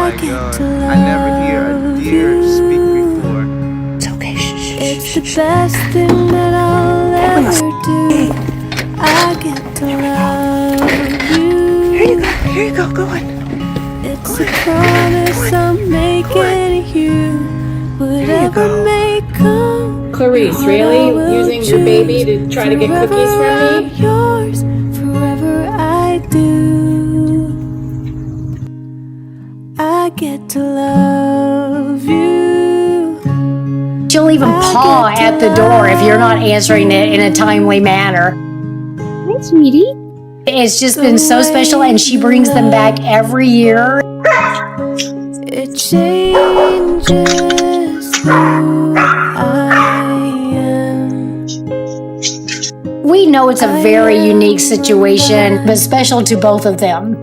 my god. I never hear a deer speak before. It's okay. It's the best thing that I'll ever do. I get to love you. Here you go. Go on. It's a promise I'm making you. Whatever may come. Clarice, really? Using your baby to try to get cookies from me? Yours, forever I do. I get to love you. She'll even paw at the door if you're not answering it in a timely manner. Hi, sweetie. It's just been so special, and she brings them back every year. It changes who I am. We know it's a very unique situation, but special to both of them.